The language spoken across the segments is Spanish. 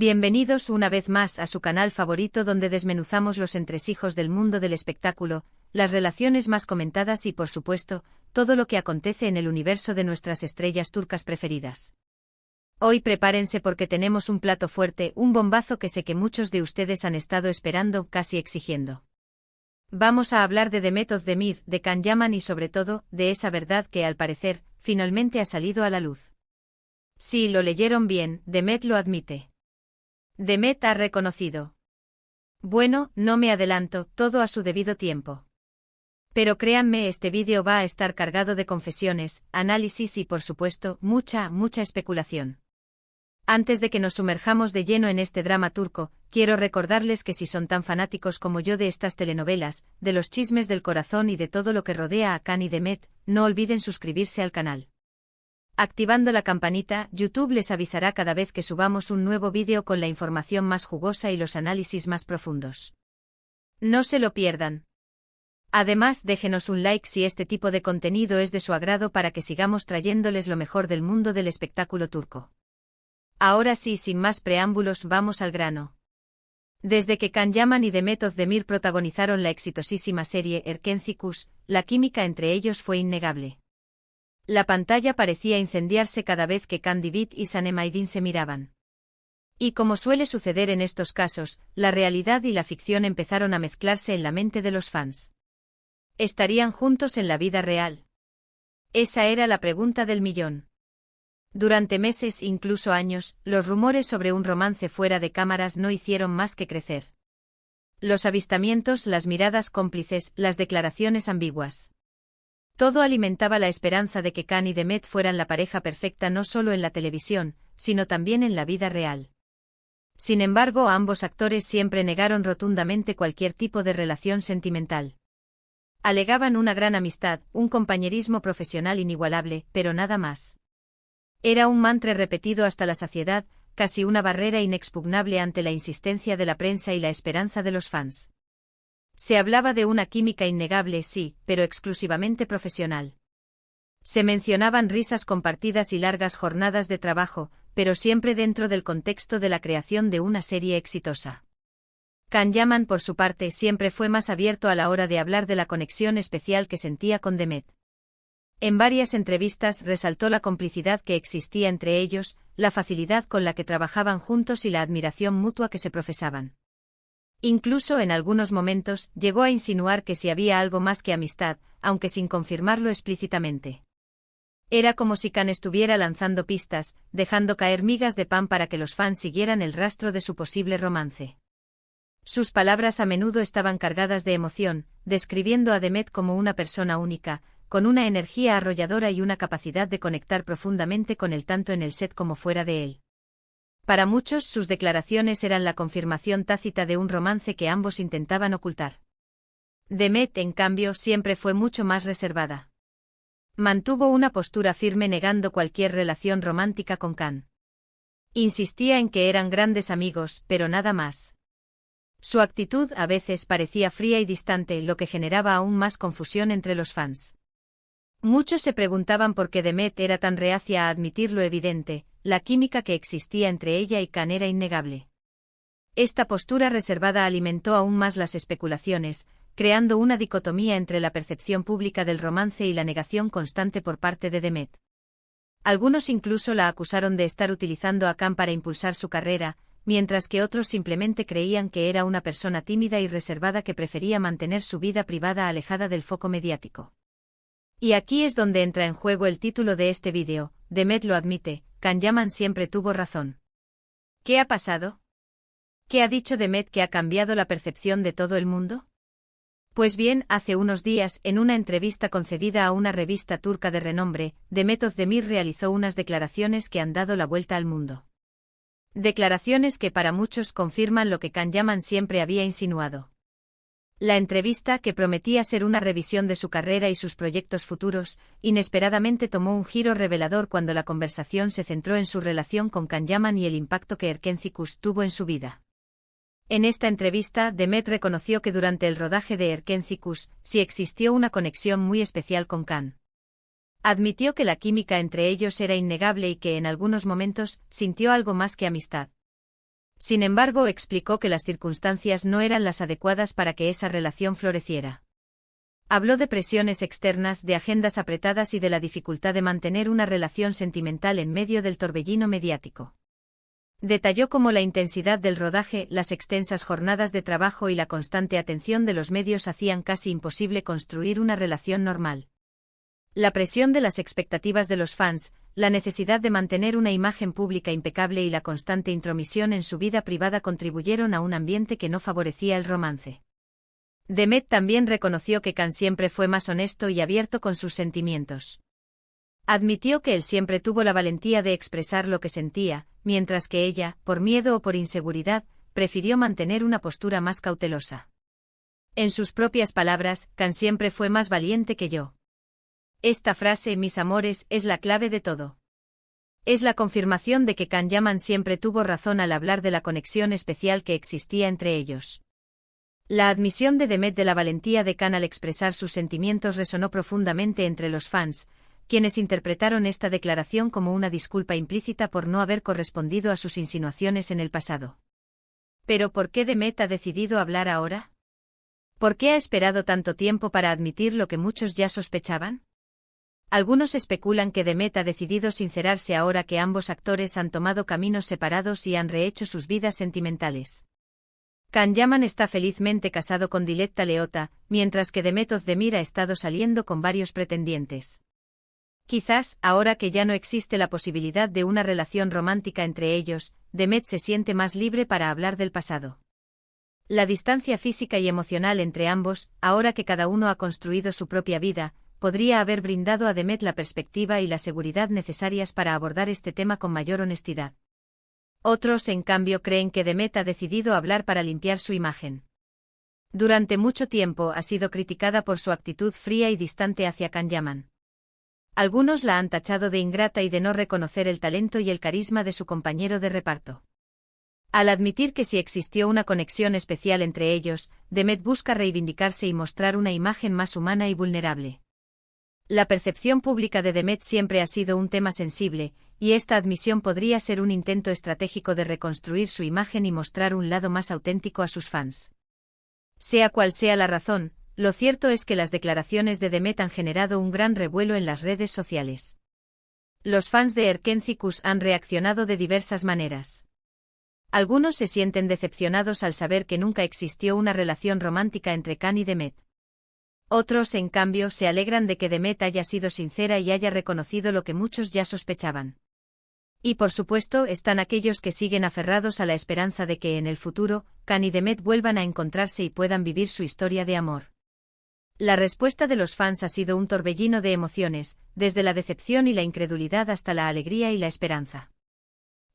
Bienvenidos una vez más a su canal favorito donde desmenuzamos los entresijos del mundo del espectáculo, las relaciones más comentadas y por supuesto, todo lo que acontece en el universo de nuestras estrellas turcas preferidas. Hoy prepárense porque tenemos un plato fuerte, un bombazo que sé que muchos de ustedes han estado esperando, casi exigiendo. Vamos a hablar de Demet Özdemir, de Can Yaman y sobre todo, de esa verdad que al parecer, finalmente ha salido a la luz. Sí, lo leyeron bien, Demet lo admite. Demet ha reconocido. Bueno, no me adelanto, todo a su debido tiempo. Pero créanme, este vídeo va a estar cargado de confesiones, análisis y por supuesto, mucha especulación. Antes de que nos sumerjamos de lleno en este drama turco, quiero recordarles que si son tan fanáticos como yo de estas telenovelas, de los chismes del corazón y de todo lo que rodea a Can y Demet, no olviden suscribirse al canal. Activando la campanita, YouTube les avisará cada vez que subamos un nuevo vídeo con la información más jugosa y los análisis más profundos. No se lo pierdan. Además, déjenos un like si este tipo de contenido es de su agrado para que sigamos trayéndoles lo mejor del mundo del espectáculo turco. Ahora sí, sin más preámbulos, vamos al grano. Desde que Can Yaman y Demet Özdemir protagonizaron la exitosísima serie Erkenci, la química entre ellos fue innegable. La pantalla parecía incendiarse cada vez que Can Divit y Sanem Aydin se miraban. Y como suele suceder en estos casos, la realidad y la ficción empezaron a mezclarse en la mente de los fans. ¿Estarían juntos en la vida real? Esa era la pregunta del millón. Durante meses, incluso años, los rumores sobre un romance fuera de cámaras no hicieron más que crecer. Los avistamientos, las miradas cómplices, las declaraciones ambiguas. Todo alimentaba la esperanza de que Can y Demet fueran la pareja perfecta no solo en la televisión, sino también en la vida real. Sin embargo, ambos actores siempre negaron rotundamente cualquier tipo de relación sentimental. Alegaban una gran amistad, un compañerismo profesional inigualable, pero nada más. Era un mantra repetido hasta la saciedad, casi una barrera inexpugnable ante la insistencia de la prensa y la esperanza de los fans. Se hablaba de una química innegable, sí, pero exclusivamente profesional. Se mencionaban risas compartidas y largas jornadas de trabajo, pero siempre dentro del contexto de la creación de una serie exitosa. Can Yaman, por su parte, siempre fue más abierto a la hora de hablar de la conexión especial que sentía con Demet. En varias entrevistas resaltó la complicidad que existía entre ellos, la facilidad con la que trabajaban juntos y la admiración mutua que se profesaban. Incluso en algunos momentos llegó a insinuar que si había algo más que amistad, aunque sin confirmarlo explícitamente. Era como si Can estuviera lanzando pistas, dejando caer migas de pan para que los fans siguieran el rastro de su posible romance. Sus palabras a menudo estaban cargadas de emoción, describiendo a Demet como una persona única, con una energía arrolladora y una capacidad de conectar profundamente con él tanto en el set como fuera de él. Para muchos, sus declaraciones eran la confirmación tácita de un romance que ambos intentaban ocultar. Demet, en cambio, siempre fue mucho más reservada. Mantuvo una postura firme negando cualquier relación romántica con Can. Insistía en que eran grandes amigos, pero nada más. Su actitud a veces parecía fría y distante, lo que generaba aún más confusión entre los fans. Muchos se preguntaban por qué Demet era tan reacia a admitir lo evidente, la química que existía entre ella y Can era innegable. Esta postura reservada alimentó aún más las especulaciones, creando una dicotomía entre la percepción pública del romance y la negación constante por parte de Demet. Algunos incluso la acusaron de estar utilizando a Can para impulsar su carrera, mientras que otros simplemente creían que era una persona tímida y reservada que prefería mantener su vida privada alejada del foco mediático. Y aquí es donde entra en juego el título de este vídeo, Demet lo admite, Can Yaman siempre tuvo razón. ¿Qué ha pasado? ¿Qué ha dicho Demet que ha cambiado la percepción de todo el mundo? Pues bien, hace unos días, en una entrevista concedida a una revista turca de renombre, Demet Özdemir realizó unas declaraciones que han dado la vuelta al mundo. Declaraciones que para muchos confirman lo que Can Yaman siempre había insinuado. La entrevista, que prometía ser una revisión de su carrera y sus proyectos futuros, inesperadamente tomó un giro revelador cuando la conversación se centró en su relación con Can Yaman y el impacto que Erkenci tuvo en su vida. En esta entrevista, Demet reconoció que durante el rodaje de Erkenci sí existió una conexión muy especial con Can. Admitió que la química entre ellos era innegable y que en algunos momentos sintió algo más que amistad. Sin embargo, explicó que las circunstancias no eran las adecuadas para que esa relación floreciera. Habló de presiones externas, de agendas apretadas y de la dificultad de mantener una relación sentimental en medio del torbellino mediático. Detalló cómo la intensidad del rodaje, las extensas jornadas de trabajo y la constante atención de los medios hacían casi imposible construir una relación normal. La presión de las expectativas de los fans, la necesidad de mantener una imagen pública impecable y la constante intromisión en su vida privada contribuyeron a un ambiente que no favorecía el romance. Demet también reconoció que Khan siempre fue más honesto y abierto con sus sentimientos. Admitió que él siempre tuvo la valentía de expresar lo que sentía, mientras que ella, por miedo o por inseguridad, prefirió mantener una postura más cautelosa. En sus propias palabras, Khan siempre fue más valiente que yo. Esta frase, mis amores, es la clave de todo. Es la confirmación de que Khan Yaman siempre tuvo razón al hablar de la conexión especial que existía entre ellos. La admisión de Demet de la valentía de Khan al expresar sus sentimientos resonó profundamente entre los fans, quienes interpretaron esta declaración como una disculpa implícita por no haber correspondido a sus insinuaciones en el pasado. ¿Pero por qué Demet ha decidido hablar ahora? ¿Por qué ha esperado tanto tiempo para admitir lo que muchos ya sospechaban? Algunos especulan que Demet ha decidido sincerarse ahora que ambos actores han tomado caminos separados y han rehecho sus vidas sentimentales. Khan Yaman está felizmente casado con Diletta Leotta, mientras que Demet Özdemir ha estado saliendo con varios pretendientes. Quizás, ahora que ya no existe la posibilidad de una relación romántica entre ellos, Demet se siente más libre para hablar del pasado. La distancia física y emocional entre ambos, ahora que cada uno ha construido su propia vida, podría haber brindado a Demet la perspectiva y la seguridad necesarias para abordar este tema con mayor honestidad. Otros, en cambio, creen que Demet ha decidido hablar para limpiar su imagen. Durante mucho tiempo ha sido criticada por su actitud fría y distante hacia Khan Yaman. Algunos la han tachado de ingrata y de no reconocer el talento y el carisma de su compañero de reparto. Al admitir que sí existió una conexión especial entre ellos, Demet busca reivindicarse y mostrar una imagen más humana y vulnerable. La percepción pública de Demet siempre ha sido un tema sensible, y esta admisión podría ser un intento estratégico de reconstruir su imagen y mostrar un lado más auténtico a sus fans. Sea cual sea la razón, lo cierto es que las declaraciones de Demet han generado un gran revuelo en las redes sociales. Los fans de Erkenci han reaccionado de diversas maneras. Algunos se sienten decepcionados al saber que nunca existió una relación romántica entre Khan y Demet. Otros, en cambio, se alegran de que Demet haya sido sincera y haya reconocido lo que muchos ya sospechaban. Y por supuesto están aquellos que siguen aferrados a la esperanza de que en el futuro, Khan y Demet vuelvan a encontrarse y puedan vivir su historia de amor. La respuesta de los fans ha sido un torbellino de emociones, desde la decepción y la incredulidad hasta la alegría y la esperanza.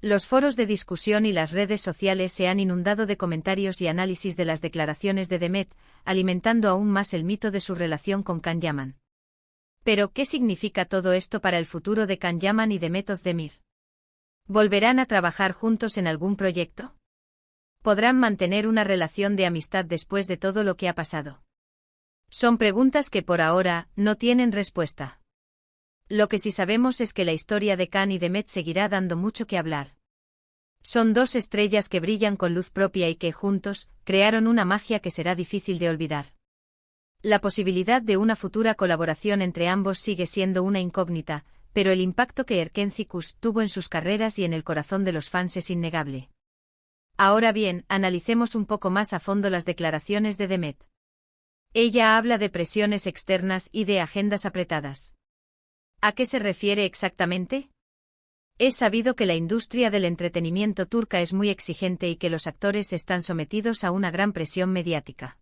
Los foros de discusión y las redes sociales se han inundado de comentarios y análisis de las declaraciones de Demet, alimentando aún más el mito de su relación con Khan Yaman. Pero, ¿qué significa todo esto para el futuro de Khan Yaman y Demet Özdemir? ¿Volverán a trabajar juntos en algún proyecto? ¿Podrán mantener una relación de amistad después de todo lo que ha pasado? Son preguntas que por ahora no tienen respuesta. Lo que sí sabemos es que la historia de Khan y Demet seguirá dando mucho que hablar. Son dos estrellas que brillan con luz propia y que, juntos, crearon una magia que será difícil de olvidar. La posibilidad de una futura colaboración entre ambos sigue siendo una incógnita, pero el impacto que Erkenci tuvo en sus carreras y en el corazón de los fans es innegable. Ahora bien, analicemos un poco más a fondo las declaraciones de Demet. Ella habla de presiones externas y de agendas apretadas. ¿A qué se refiere exactamente? Es sabido que la industria del entretenimiento turca es muy exigente y que los actores están sometidos a una gran presión mediática.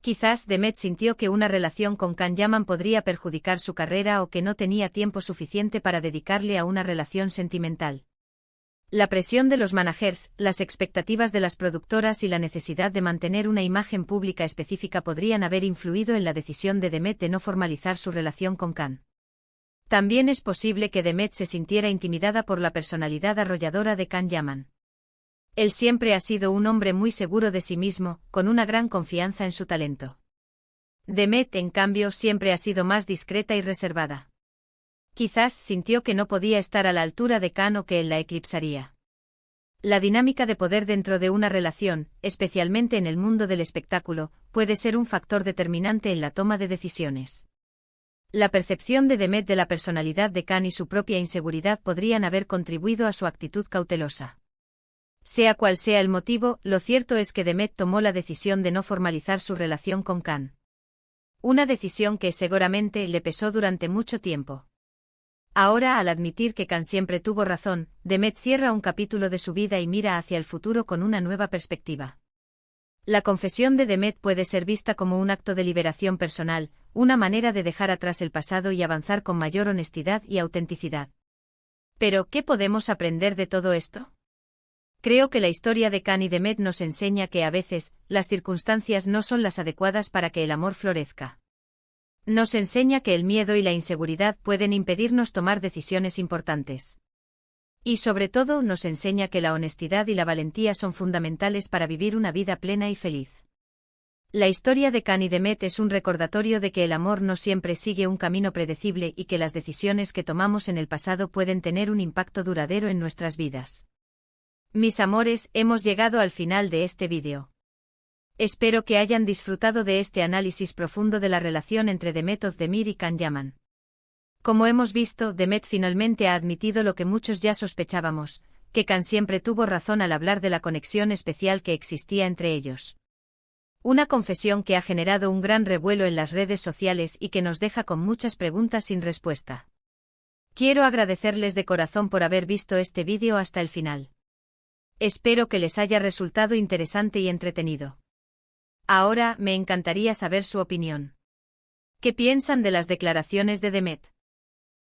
Quizás Demet sintió que una relación con Khan Yaman podría perjudicar su carrera o que no tenía tiempo suficiente para dedicarle a una relación sentimental. La presión de los managers, las expectativas de las productoras y la necesidad de mantener una imagen pública específica podrían haber influido en la decisión de Demet de no formalizar su relación con Khan. También es posible que Demet se sintiera intimidada por la personalidad arrolladora de Khan Yaman. Él siempre ha sido un hombre muy seguro de sí mismo, con una gran confianza en su talento. Demet, en cambio, siempre ha sido más discreta y reservada. Quizás sintió que no podía estar a la altura de Khan o que él la eclipsaría. La dinámica de poder dentro de una relación, especialmente en el mundo del espectáculo, puede ser un factor determinante en la toma de decisiones. La percepción de Demet de la personalidad de Khan y su propia inseguridad podrían haber contribuido a su actitud cautelosa. Sea cual sea el motivo, lo cierto es que Demet tomó la decisión de no formalizar su relación con Khan. Una decisión que seguramente le pesó durante mucho tiempo. Ahora, al admitir que Khan siempre tuvo razón, Demet cierra un capítulo de su vida y mira hacia el futuro con una nueva perspectiva. La confesión de Demet puede ser vista como un acto de liberación personal, una manera de dejar atrás el pasado y avanzar con mayor honestidad y autenticidad. Pero, ¿qué podemos aprender de todo esto? Creo que la historia de Khan y Demet nos enseña que a veces, las circunstancias no son las adecuadas para que el amor florezca. Nos enseña que el miedo y la inseguridad pueden impedirnos tomar decisiones importantes. Y sobre todo nos enseña que la honestidad y la valentía son fundamentales para vivir una vida plena y feliz. La historia de Khan y Demet es un recordatorio de que el amor no siempre sigue un camino predecible y que las decisiones que tomamos en el pasado pueden tener un impacto duradero en nuestras vidas. Mis amores, hemos llegado al final de este vídeo. Espero que hayan disfrutado de este análisis profundo de la relación entre Demet Özdemir y Can Yaman. Como hemos visto, Demet finalmente ha admitido lo que muchos ya sospechábamos, que Can siempre tuvo razón al hablar de la conexión especial que existía entre ellos. Una confesión que ha generado un gran revuelo en las redes sociales y que nos deja con muchas preguntas sin respuesta. Quiero agradecerles de corazón por haber visto este vídeo hasta el final. Espero que les haya resultado interesante y entretenido. Ahora, me encantaría saber su opinión. ¿Qué piensan de las declaraciones de Demet?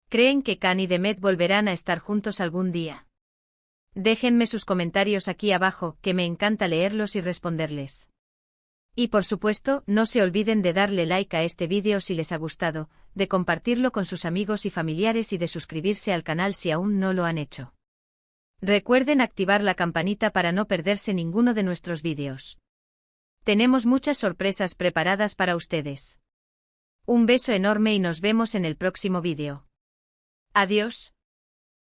¿Creen que Can y Demet volverán a estar juntos algún día? Déjenme sus comentarios aquí abajo, que me encanta leerlos y responderles. Y por supuesto, no se olviden de darle like a este vídeo si les ha gustado, de compartirlo con sus amigos y familiares y de suscribirse al canal si aún no lo han hecho. Recuerden activar la campanita para no perderse ninguno de nuestros vídeos. Tenemos muchas sorpresas preparadas para ustedes. Un beso enorme y nos vemos en el próximo vídeo. Adiós.